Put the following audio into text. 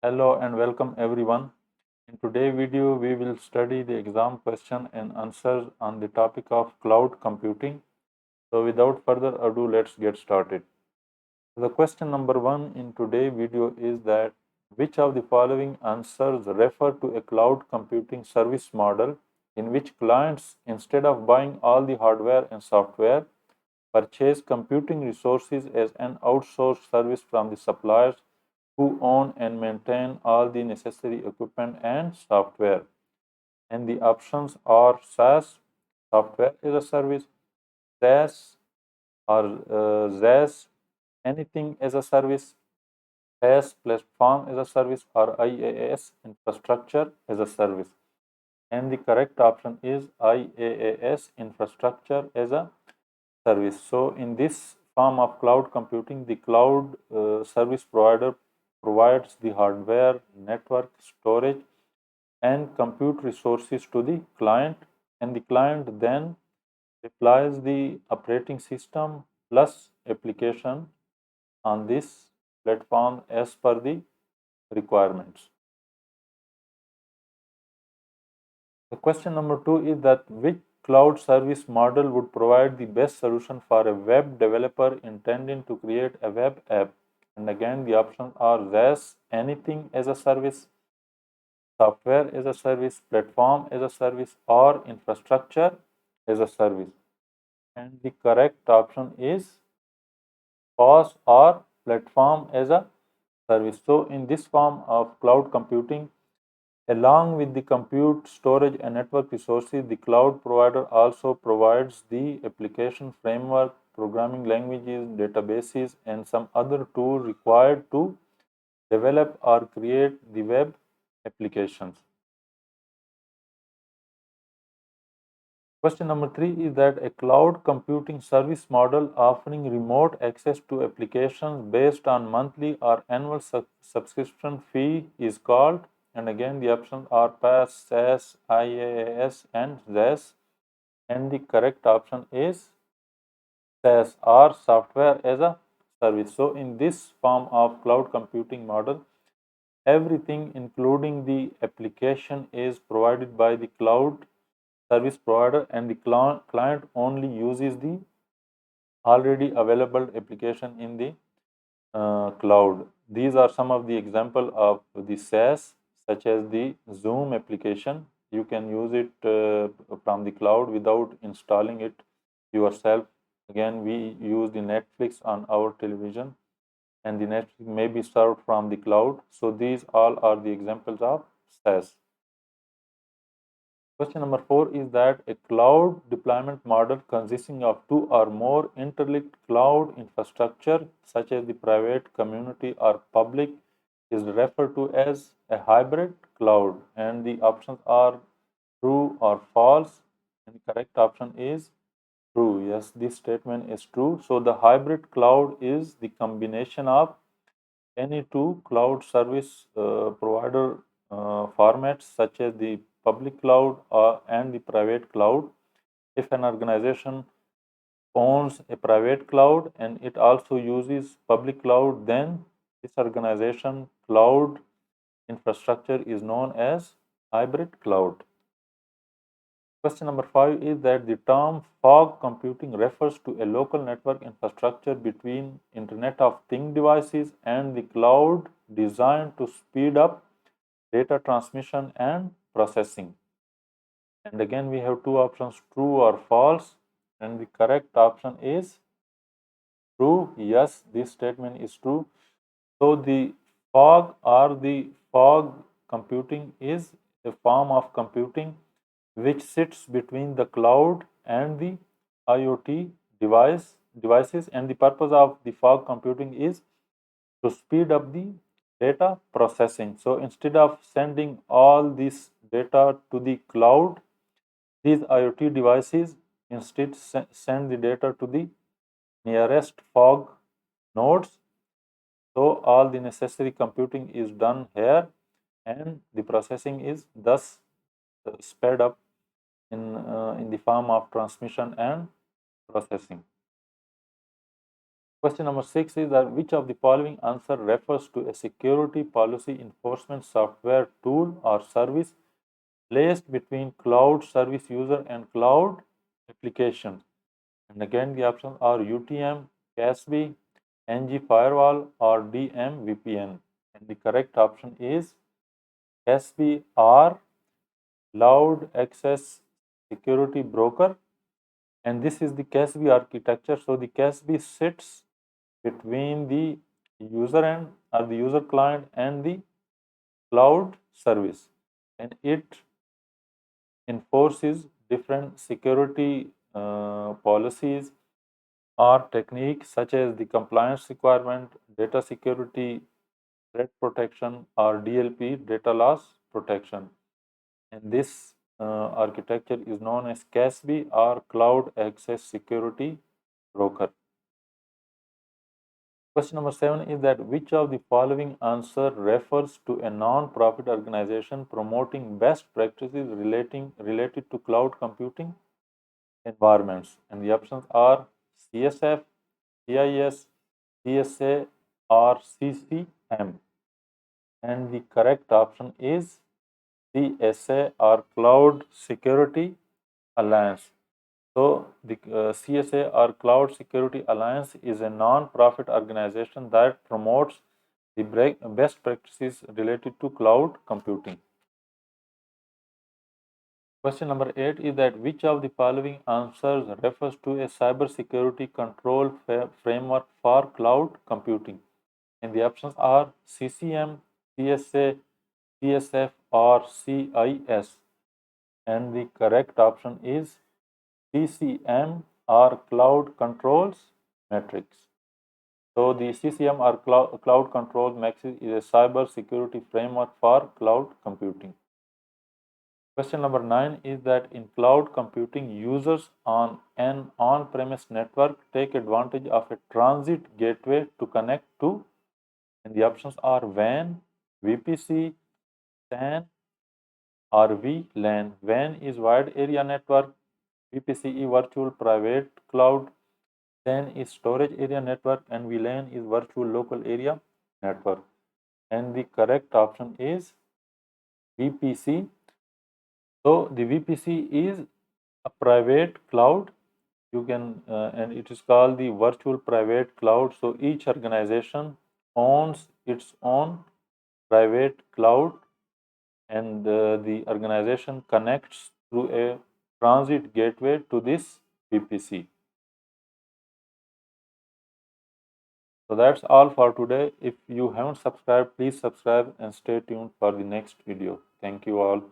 Hello and welcome everyone. In today's video, we will study the exam question and answers on the topic of cloud computing. So without further ado, let's get started. The question number 1 in today's video is that which of the following answers refer to a cloud computing service model in which clients, instead of buying all the hardware and software, purchase computing resources as an outsourced service from the suppliers who own and maintain all the necessary equipment and software. And the options are SaaS, software as a service, SaaS or ZaaS, anything as a service, SaaS platform as a service, or IaaS, infrastructure as a service. And the correct option is IaaS, infrastructure as a service. So in this form of cloud computing, the cloud service provider provides the hardware, network, storage, and compute resources to the client, and the client then deploys the operating system plus application on this platform as per the requirements. The question number 2 is that which cloud service model would provide the best solution for a web developer intending to create a web app? And again, the options are SaaS, anything as a service, software as a service, platform as a service, or infrastructure as a service. And the correct option is PaaS or platform as a service. So in this form of cloud computing, along with the compute, storage, and network resources, the cloud provider also provides the application framework, programming languages, databases, and some other tools required to develop or create the web applications. Question number 3 is that a cloud computing service model offering remote access to applications based on monthly or annual subscription fee is called, and again the options are PaaS, SaaS, IaaS, and ZaaS, and the correct option is SaaS or software as a service. So in this form of cloud computing model, everything including the application is provided by the cloud service provider, and the client only uses the already available application in the cloud. These are some of the example of the SaaS, such as the Zoom application. You can use it from the cloud without installing it yourself. Again, we use the Netflix on our television, and the Netflix may be served from the cloud. So these all are the examples of SaaS. Question number 4 is that a cloud deployment model consisting of two or more interlinked cloud infrastructure, such as the private, community, or public, is referred to as a hybrid cloud. And the options are true or false. And the correct option is true. Yes, this statement is true. So the hybrid cloud is the combination of any two cloud service provider formats, such as the public cloud and the private cloud. If an organization owns a private cloud and it also uses public cloud, then this organization cloud infrastructure is known as hybrid cloud. Question number 5 is that the term fog computing refers to a local network infrastructure between Internet of Things devices and the cloud designed to speed up data transmission and processing. And again, we have two options, true or false, and the correct option is true. Yes, this statement is true. So the fog or the fog computing is a form of computing which sits between the cloud and the IoT devices, and the purpose of the fog computing is to speed up the data processing. So instead of sending all this data to the cloud, these IoT devices instead send the data to the nearest fog nodes. So all the necessary computing is done here, and the processing is thus sped up in the form of transmission and processing. Question number 6 is that which of the following answer refers to a security policy enforcement software tool or service placed between cloud service user and cloud application? And again, the options are UTM, CASB, NG firewall, or DM VPN. And the correct option is CASB or Cloud Access Security Broker. And this is the CASB architecture. So the CASB sits between the user end or the user client and the cloud service, and it enforces different security policies or techniques such as the compliance requirement, data security, threat protection, or DLP, data loss protection. And this architecture is known as CASB or Cloud Access Security Broker. Question number 7 is that which of the following answer refers to a non-profit organization promoting best practices related to cloud computing environments? And the options are CSF, CIS, CSA, or CCM. And the correct option is CSA or Cloud Security Alliance. So, the CSA or Cloud Security Alliance is a non-profit organization that promotes the best practices related to cloud computing. Question number 8 is that which of the following answers refers to a cybersecurity control framework for cloud computing? And the options are CCM, CSA, CSF, or CIS. And the correct option is CCM or Cloud Controls Matrix. So the CCM or Cloud Controls Matrix is a cyber security framework for cloud computing. Question number 9 is that in cloud computing, users on an on-premise network take advantage of a transit gateway to connect to, and the options are WAN, VPC, SAN, or VLAN. WAN is wide area network, VPC is virtual private cloud, SAN is storage area network, and VLAN is virtual local area network. And the correct option is VPC. So the VPC is a private cloud. You can and it is called the virtual private cloud. So each organization owns its own private cloud, and the organization connects through a transit gateway to this VPC. So that's all for today. If you haven't subscribed, please subscribe and stay tuned for the next video. Thank you all.